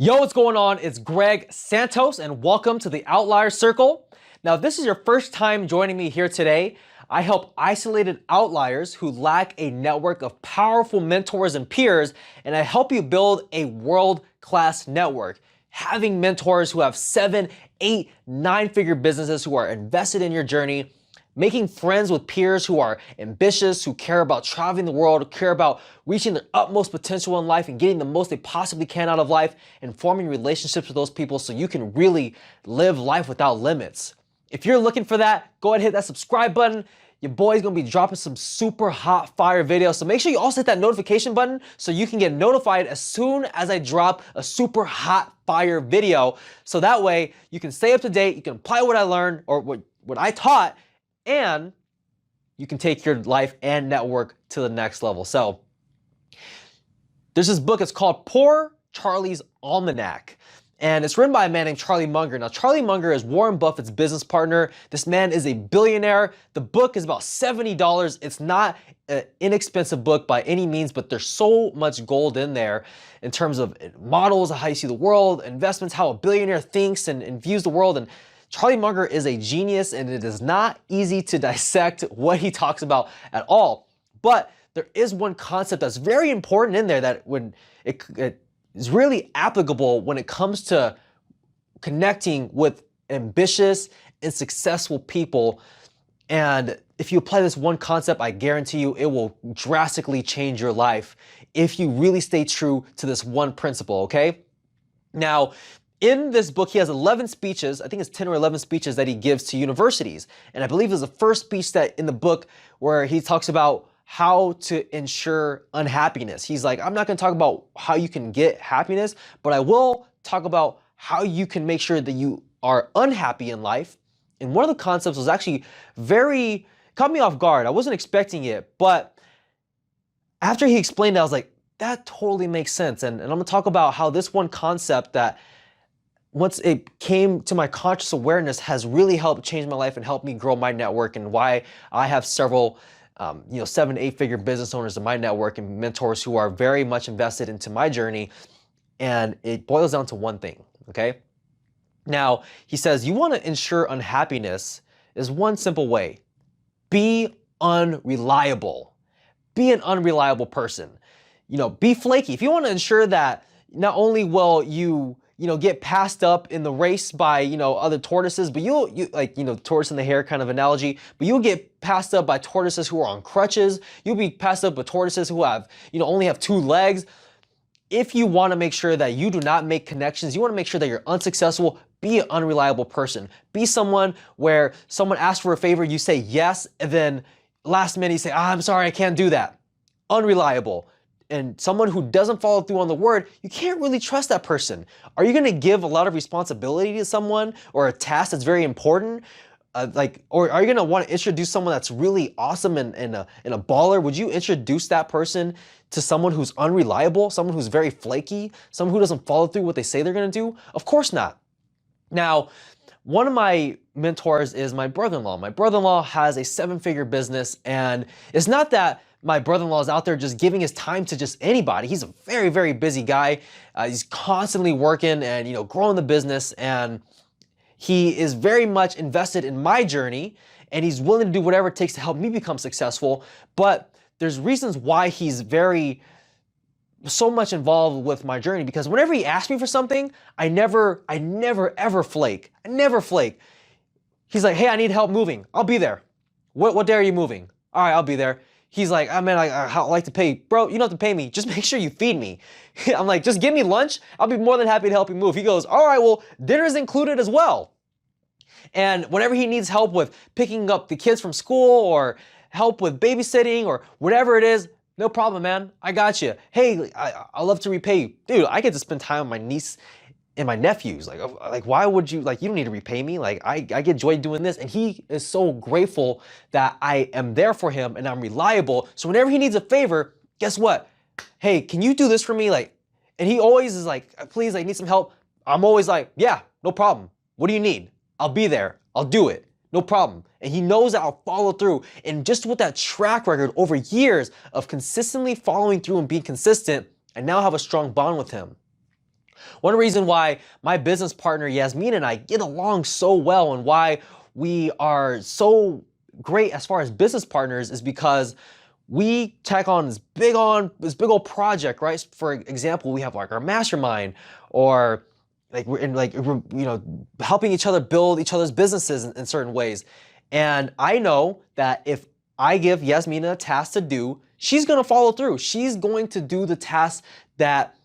Yo, what's going on? It's Greg Santos and welcome to the Outlier Circle. Now, if this is your first time joining me here today, I help isolated outliers who lack a network of powerful mentors and peers, and I help you build a world-class network. Having mentors who have 7, 8, 9-figure businesses who are invested in your journey, making friends with peers who are ambitious, who care about traveling the world, who care about reaching their utmost potential in life and getting the most they possibly can out of life, and forming relationships with those people so you can really live life without limits. If you're looking for that, go ahead and hit that subscribe button. Your boy's gonna be dropping some super hot fire videos, so make sure you also hit that notification button so you can get notified as soon as I drop a super hot fire video. So that way you can stay up to date, you can apply what I learned or what I taught, and you can take your life and network to the next level. So there's this book, it's called Poor Charlie's Almanack. And it's written by a man named Charlie Munger. Now, Charlie Munger is Warren Buffett's business partner. This man is a billionaire. The book is about $70. It's not an inexpensive book by any means, but there's so much gold in there in terms of models, how you see the world, investments, how a billionaire thinks and views the world. And Charlie Munger is a genius, and it is not easy to dissect what he talks about at all. But there is one concept that's very important in there that when it is really applicable when it comes to connecting with ambitious and successful people. And if you apply this one concept, I guarantee you it will drastically change your life if you really stay true to this one principle, okay? Now, in this book, he has 11 speeches, I think it's 10 or 11 speeches that he gives to universities. And I believe there's the first speech that in the book where he talks about how to ensure unhappiness. He's like, I'm not gonna talk about how you can get happiness, but I will talk about how you can make sure that you are unhappy in life. And one of the concepts was actually caught me off guard. I wasn't expecting it, but after he explained it, I was like, that totally makes sense. And I'm gonna talk about how this one concept that once it came to my conscious awareness has really helped change my life and helped me grow my network, and why I have several 7, 8-figure business owners in my network and mentors who are very much invested into my journey. And it boils down to one thing, okay? Now, he says, you wanna ensure unhappiness is one simple way. Be unreliable. Be an unreliable person. Be flaky. If you wanna ensure that not only will you get passed up in the race by, other tortoises, but tortoise in the hare kind of analogy, but you'll get passed up by tortoises who are on crutches. You'll be passed up by tortoises who have, only have 2 legs. If you want to make sure that you do not make connections, you want to make sure that you're unsuccessful, be an unreliable person. Be someone where someone asks for a favor, you say yes, and then last minute you say, I'm sorry, I can't do that. Unreliable. And someone who doesn't follow through on the word, you can't really trust that person. Are you gonna give a lot of responsibility to someone or a task that's very important? Or are you gonna wanna introduce someone that's really awesome and a baller? Would you introduce that person to someone who's unreliable, someone who's very flaky, someone who doesn't follow through what they say they're gonna do? Of course not. Now, one of my mentors is my brother-in-law. My brother-in-law has a 7-figure business, and it's not that my brother-in-law is out there just giving his time to just anybody. He's a very, very busy guy. He's constantly working and growing the business, and he is very much invested in my journey, and he's willing to do whatever it takes to help me become successful. But there's reasons why he's so much involved with my journey, because whenever he asks me for something, I never ever flake. I never flake. He's like, hey, I need help moving. I'll be there. What day are you moving? All right, I'll be there. He's like, oh man, I'd like to pay. Bro, you don't have to pay me. Just make sure you feed me. I'm like, just give me lunch. I'll be more than happy to help you move. He goes, all right, well, dinner's included as well. And whenever he needs help with picking up the kids from school or help with babysitting or whatever it is, no problem, man. I got you. Hey, I love to repay you. Dude, I get to spend time with my niece and my nephews. Like why would you, you don't need to repay me. I get joy doing this. And he is so grateful that I am there for him and I'm reliable. So whenever he needs a favor, guess what? Hey, can you do this for me? And he always is like, please, I need some help. I'm always like, yeah, no problem. What do you need? I'll be there. I'll do it. No problem. And he knows that I'll follow through. And just with that track record over years of consistently following through and being consistent, I now have a strong bond with him. One reason why my business partner Yasmin and I get along so well and why we are so great as far as business partners is because we tack on this big old project, right? For example, we have like our mastermind, or we're helping each other build each other's businesses in certain ways. And I know that if I give Yasmina a task to do, she's gonna follow through. She's going to do the task that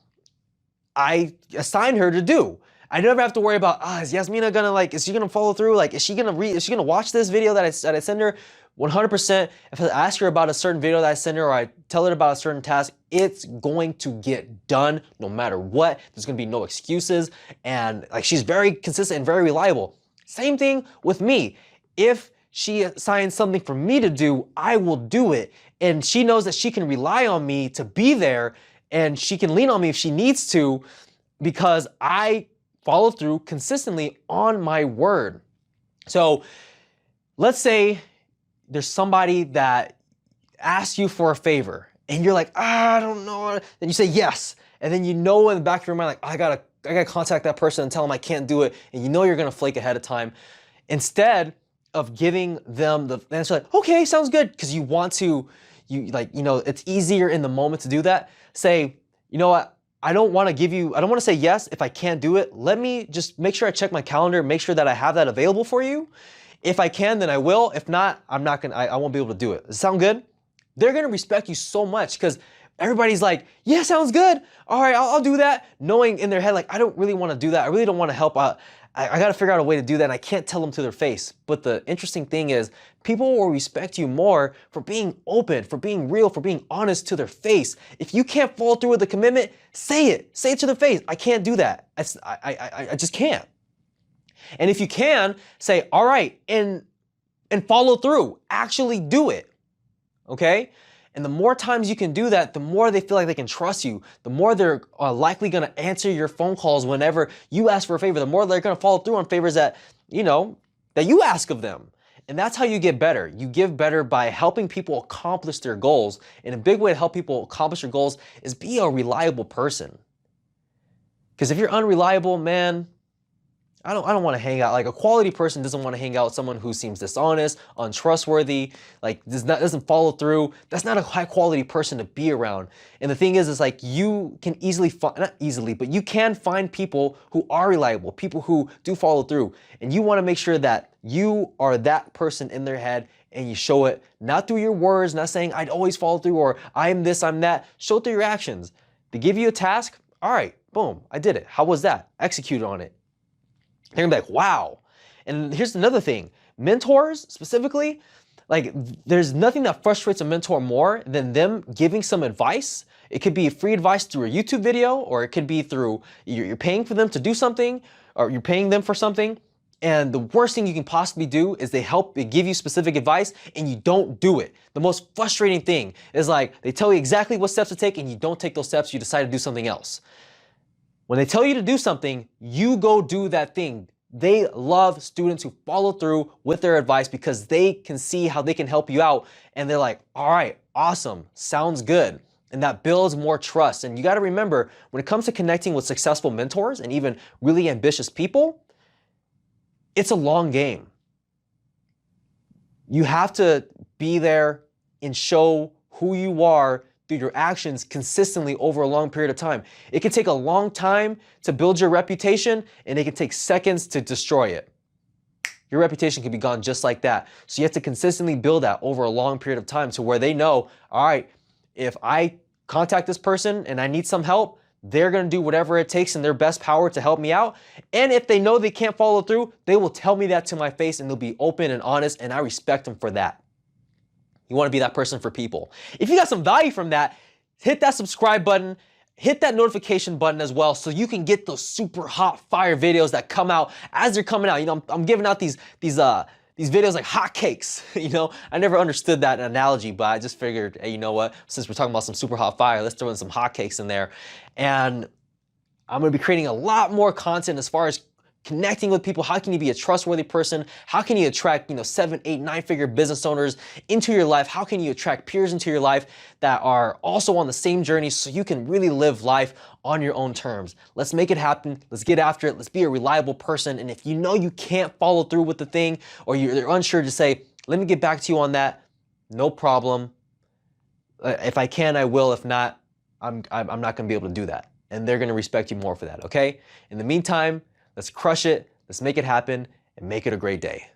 I assigned her to do. I never have to worry about, is Yasmina gonna is she gonna follow through? Is she gonna watch this video that I send her? 100%. If I ask her about a certain video that I send her, or I tell her about a certain task, it's going to get done no matter what. There's gonna be no excuses. And she's very consistent and very reliable. Same thing with me. If she assigns something for me to do, I will do it. And she knows that she can rely on me to be there, and she can lean on me if she needs to, because I follow through consistently on my word. So let's say there's somebody that asks you for a favor and you're like, I don't know. Then you say yes. And then in the back of your mind, I gotta contact that person and tell them I can't do it. And you're gonna flake ahead of time. Instead of giving them the answer okay, sounds good, because you want to, it's easier in the moment to do that. Say, you know what? I don't want to say yes if I can't do it. Let me just make sure I check my calendar, make sure that I have that available for you. If I can, then I will. If not, I won't be able to do it. Does it sound good? They're gonna respect you so much because everybody's like, yeah, sounds good. All right, I'll do that. Knowing in their head, I don't really want to do that. I really don't want to help out. I got to figure out a way to do that, and I can't tell them to their face. But the interesting thing is, people will respect you more for being open, for being real, for being honest to their face. If you can't follow through with the commitment, say it. Say it to their face. I can't do that. I just can't. And if you can, say, all right, and follow through. Actually do it, okay? And the more times you can do that, the more they feel like they can trust you, the more they're likely gonna answer your phone calls whenever you ask for a favor, the more they're gonna follow through on favors that you ask of them. And that's how you get better. You give better by helping people accomplish their goals. And a big way to help people accomplish their goals is be a reliable person. Because if you're unreliable, man, I don't want to hang out. A quality person doesn't want to hang out with someone who seems dishonest, untrustworthy, doesn't follow through. That's not a high quality person to be around. And the thing is you can you can find people who are reliable, people who do follow through. And you want to make sure that you are that person in their head, and you show it not through your words, not saying I'd always follow through or I'm this, I'm that. Show it through your actions. They give you a task. All right, boom, I did it. How was that? Execute on it. They're gonna be like, wow. And here's another thing. Mentors, specifically, there's nothing that frustrates a mentor more than them giving some advice. It could be free advice through a YouTube video, or it could be through, you're paying for them to do something, or you're paying them for something. And the worst thing you can possibly do is they give you specific advice and you don't do it. The most frustrating thing is they tell you exactly what steps to take and you don't take those steps, you decide to do something else. When they tell you to do something, you go do that thing. They love students who follow through with their advice because they can see how they can help you out. And they're like, all right, awesome, sounds good. And that builds more trust. And you got to remember, when it comes to connecting with successful mentors and even really ambitious people, it's a long game. You have to be there and show who you are through your actions consistently over a long period of time. It can take a long time to build your reputation, and it can take seconds to destroy it. Your reputation can be gone just like that. So you have to consistently build that over a long period of time to where they know, all right, if I contact this person and I need some help, they're gonna do whatever it takes in their best power to help me out. And if they know they can't follow through, they will tell me that to my face, and they'll be open and honest, and I respect them for that. You want to be that person for people. If you got some value from that, hit that subscribe button, hit that notification button as well, so you can get those super hot fire videos that come out as they're coming out. I'm giving out these videos like hotcakes. I never understood that analogy, but I just figured, hey, you know what? Since we're talking about some super hot fire, let's throw in some hotcakes in there. And I'm gonna be creating a lot more content as far as connecting with people? How can you be a trustworthy person? How can you attract, 7, 8, 9-figure business owners into your life? How can you attract peers into your life that are also on the same journey so you can really live life on your own terms? Let's make it happen. Let's get after it. Let's be a reliable person. And if you know you can't follow through with the thing, or you're unsure, to say, let me get back to you on that. No problem. If I can, I will. If not, I'm not going to be able to do that. And they're going to respect you more for that, okay? In the meantime, let's crush it, let's make it happen, and make it a great day.